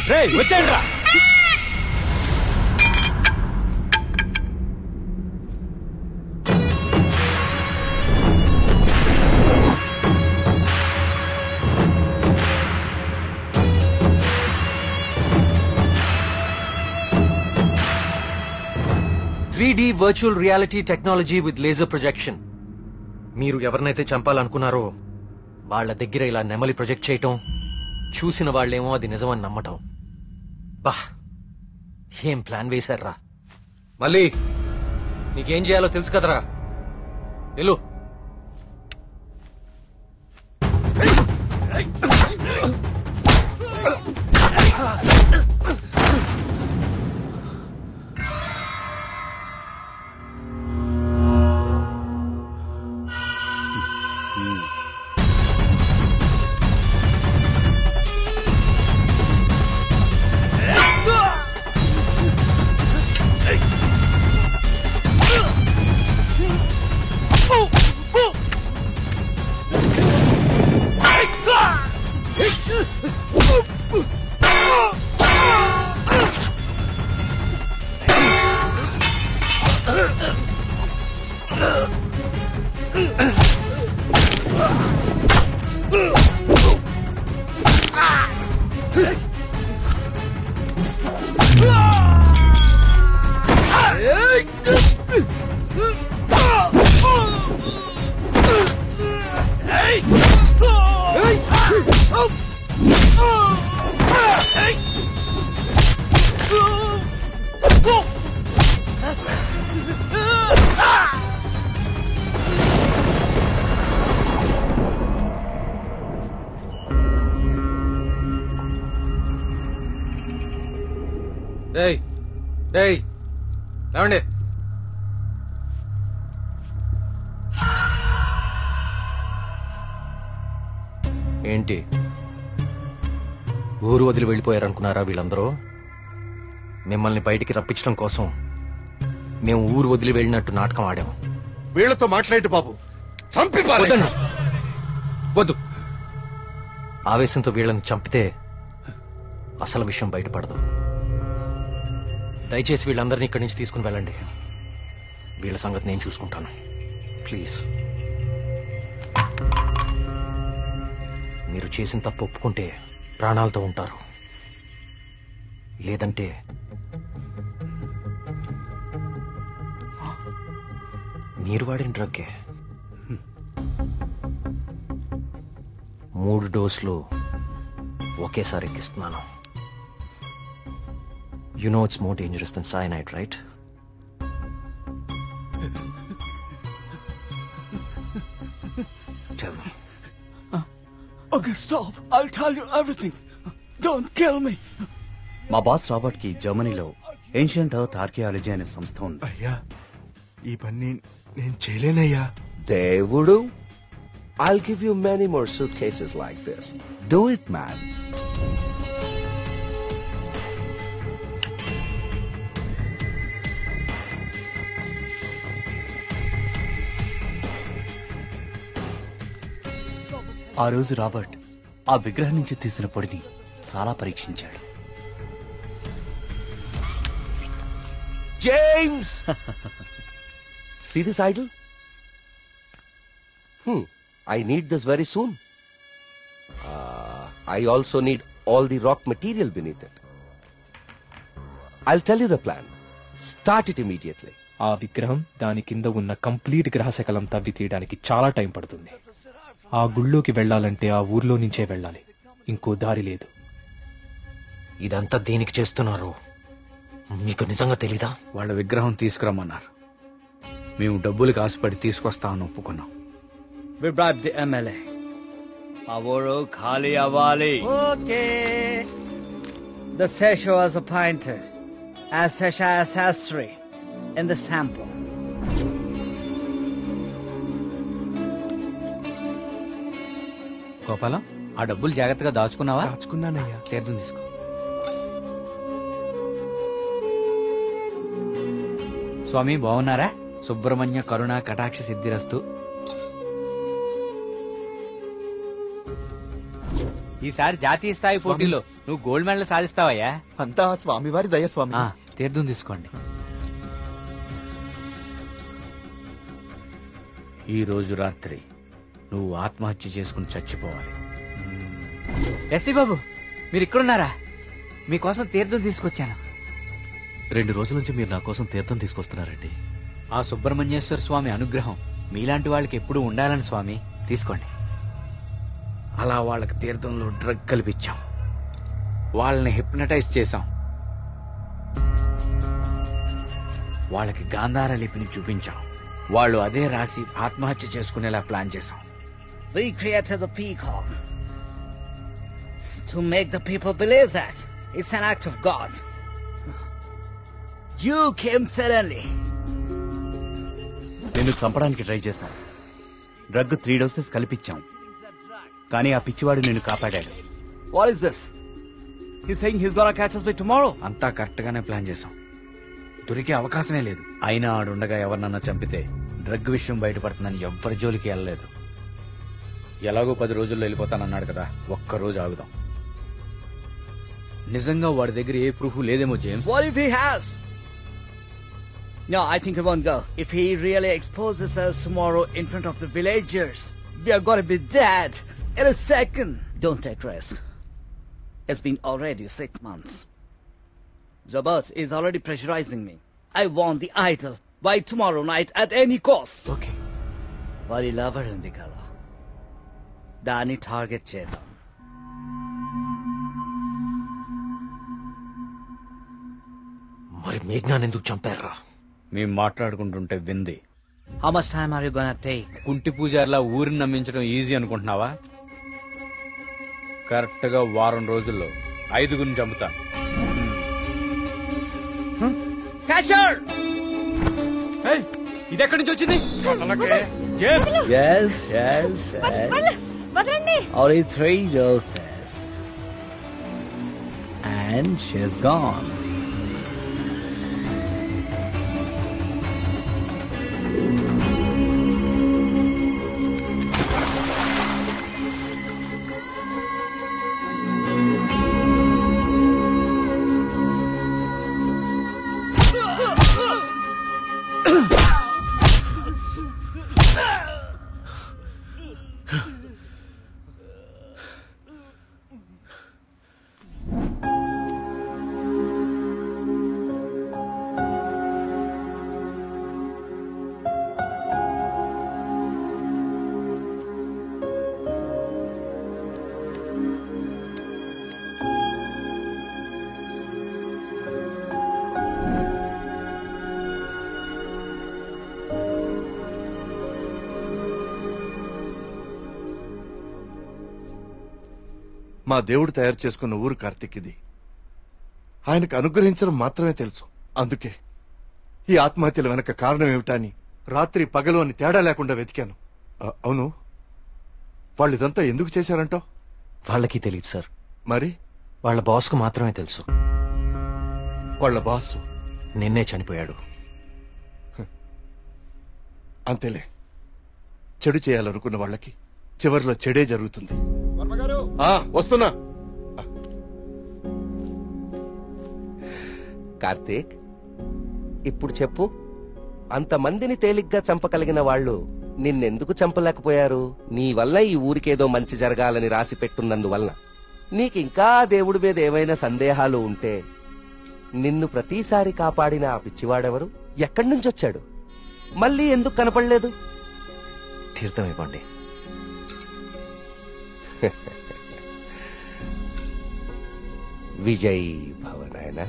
వచ్చేయండి రా. 3D virtual reality technology with laser projection. మీరు ఎవరినైతే చంపాలనుకున్నారో వాళ్ళ దగ్గర ఇలా నెమలి ప్రొజెక్ట్ చేయటం, చూసిన వాళ్ళేమో అది నిజమని నమ్మటం. బా, ఏం ప్లాన్ వేశారా? మళ్ళీ నీకేం చేయాలో తెలుసు కదరా, వెళ్ళు. లేవండి. ఏంటి ఊరు వదిలి వెళ్ళిపోయారనుకున్నారా వీళ్ళందరూ? మిమ్మల్ని బయటికి రప్పించడం కోసం మేము ఊరు వదిలి వెళ్ళినట్టు నాటకం ఆడాము. వీళ్లతో మాట్లాడి బాబు, చంపి వద్దు. ఆవేశంతో వీళ్ళని చంపితే అసలు విషయం బయటపడదు. దయచేసి వీళ్ళందరినీ ఇక్కడి నుంచి తీసుకుని వెళ్ళండి. వీళ్ళ సంగతి నేను చూసుకుంటాను, ప్లీజ్. మీరు చేసిన తప్పు ఒప్పుకుంటే ప్రాణాలతో ఉంటారు, లేదంటే మీరు వాడిన డ్రగ్గే 3 డోసులు ఒకేసారి ఎక్కిస్తున్నాను. You know it's more dangerous than cyanide, right? Tell me. Okay, stop. I'll tell you everything. Don't kill me. మా బాస్ రాబర్ట్ కి జర్మనీలో ఏన్షియంట్ ఎర్త్ ఆర్కియాలజీ అనే సంస్థ ఉంది. అయ్యా, ఈ పని నేను చేయలేనయ్యా. దేవుడు, I'll give you many more suitcases like this. Do it, man. ఆ రోజు రాబర్ట్ ఆ విగ్రహం నుంచి తీసిన పొడిని చాలా పరీక్షించాడు. James! See this idol? I need this very soon. I also need all the rock material beneath it. I'll tell you the plan. Start it immediately. ఆ విగ్రహం దాని కింద ఉన్న కంప్లీట్ గ్రహశకలం తవ్వి తీయడానికి చాలా టైం పడుతుంది. ఆ గుళ్ళోకి వెళ్లాలంటే ఆ ఊర్లో నుంచే వెళ్ళాలి, ఇంకో దారి లేదు. ఇదంతా దేనికి చేస్తున్నారు మీకు నిజంగా తెలీదా? వాళ్ళ విగ్రహం తీసుకురమ్మన్నారు. మేము డబ్బులకి ఆశపడి తీసుకొస్తామని ఒప్పుకున్నాం. We bribed the MLA. ఆ ఊరు ఖాళీ అవ్వాలి. Okay. The Sesha was appointed as Sesha accessory in the sample. Gopalam, ఆ డబ్బులు జాగ్రత్తగా దాచుకున్నావా? దాచుకున్నానయ్యా. తీర్థం తీసుకో. స్వామి బాగున్నారా? సుబ్రహ్మణ్య కరుణ కటాక్ష సిద్ధిరస్తు. ఈసారి జాతీయ స్థాయి పోటీలో నువ్వు గోల్డ్ మెడల్ సాధిస్తావయ్యా. అంతా స్వామివారి దయ స్వామి. తీర్థం తీసుకోండి. ఈ రోజు రాత్రి నువ్వు ఆత్మహత్య చేసుకుని చచ్చిపోవాలి. ఎస్సీ బాబు, మీరు ఇక్కడున్నారా? మీకోసం తీర్థం తీసుకొచ్చాను. 2 రోజుల నుంచి మీరు నా కోసం తీర్థం తీసుకొస్తున్నారండి. ఆ సుబ్రహ్మణ్యేశ్వర స్వామి అనుగ్రహం మీలాంటి వాళ్ళకి ఎప్పుడూ ఉండాలని స్వామి. తీసుకోండి. అలా వాళ్ళకి తీర్థంలో డ్రగ్ కల్పించాం, వాళ్ళని హిప్నటైజ్ చేశాం, వాళ్ళకి గాంధార లిపిని చూపించాం. వాళ్ళు అదే రాసి ఆత్మహత్య చేసుకునేలా ప్లాన్ చేశాం. We created the peacock to make the people believe that it's an act of God. You came suddenly. నిన్ను చంపడానికి ట్రై చేశాం. డ్రగ్ 3 డోసెస్ కల్పించాం, కానీ ఆ పిచ్చివాడు నిన్ను కాపాడాడు. What is this? He's saying he's gonna catch us by tomorrow. అంతా correct గానే ప్లాన్ చేశాం. దొరికే అవకాశమే లేదు. అయినా ఆడుండగా ఎవరినన్నా చంపితే డ్రగ్ విషయం బయటపడుతుందని ఎవ్వరి జోలికి వెళ్ళలేదు. ఎలాగో 10 రోజుల్లో వెళ్ళిపోతానన్నాడు కదా, ఒక్కరోజు ఆగుదాం. నిజంగా వాడి దగ్గర ఏ ప్రూఫ్ లేదేమో James. What if he has? No, I think he won't go. If he really exposes us tomorrow in front of the villagers, we are gonna be dead in a second. Don't take risk. It's been already 6 months. Zabas is already pressurizing me. I want the idol by tomorrow night at any cost. Okay. వారి lover ఉంది కదా, దాన్ని target చేద్దాం. మరి మేఘ్నాన్ని ఎందుకు చంపారా? మేము మాట్లాడుకుంటుంటే వింది. How much time are you gonna take? కుంటి పూజారిలా ఊరిని నమ్మించడం ఈజీ అనుకుంటున్నావా? కరెక్ట్ గా 1 వారం రోజుల్లో 5గురిని చంపుతాను. Catch her! ఇది ఎక్కడి నుంచి వచ్చింది? Yes, yes, yes. Only 3 doses. And she's gone. మా దేవుడు తయారు చేసుకున్న ఊరు కార్తీక్ ఇది. ఆయనకు అనుగ్రహించడం మాత్రమే తెలుసు. అందుకే ఈ ఆత్మహత్యల వెనక కారణం ఏమిటా అని రాత్రి పగలు అని తేడా లేకుండా వెతికాను. అవును, వాళ్ళు ఇదంతా ఎందుకు చేశారంటావు? వాళ్ళకి తెలియదు సార్. మరి వాళ్ళ బాస్కు మాత్రమే తెలుసు. వాళ్ళ బాసు నిన్నే చనిపోయాడు. అంతేలే, చెడు చేయాలనుకున్న వాళ్ళకి చివరిలో చెడే జరుగుతుంది. వస్తున్నా. కార్తీక్, ఇప్పుడు చెప్పు, అంతమందిని తేలిగ్గా చంపగలిగిన వాళ్ళు నిన్నెందుకు చంపలేకపోయారు? నీ వల్ల ఈ ఊరికేదో మంచి జరగాలని రాసి పెట్టున్నందువలన. నీకింకా దేవుడి మీద ఏవైనా సందేహాలు ఉంటే నిన్ను ప్రతిసారి కాపాడిన ఆ పిచ్చివాడెవరు? ఎక్కడి నుంచి వచ్చాడు? మళ్ళీ ఎందుకు కనపడలేదు? తీర్థం ఇవ్వండి. విజయ్ భవనాయన.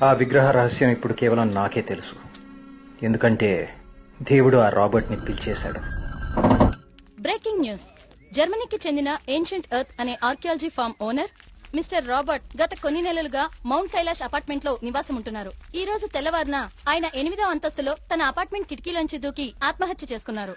ఆ విగ్రహ రహస్యం ఇప్పుడు కేవలం నాకే తెలుసు. ఎందుకంటే దేవుడు ఆ రాబర్ట్ని పిలిచేశాడు. Breaking news. జర్మనీకి చెందిన ఏన్షియంట్ ఎర్త్ అనే archaeology farm owner mister Robert గత కొన్ని నెలలుగా మౌంట్ కైలాష్ అపార్ట్మెంట్ లో నివాసం ఉంటున్నారు. ఈ రోజు తెల్లవారున ఆయన 8వ అంతస్తులో తన అపార్ట్మెంట్ కిటికీలోంచి దూకి ఆత్మహత్య చేసుకున్నారు.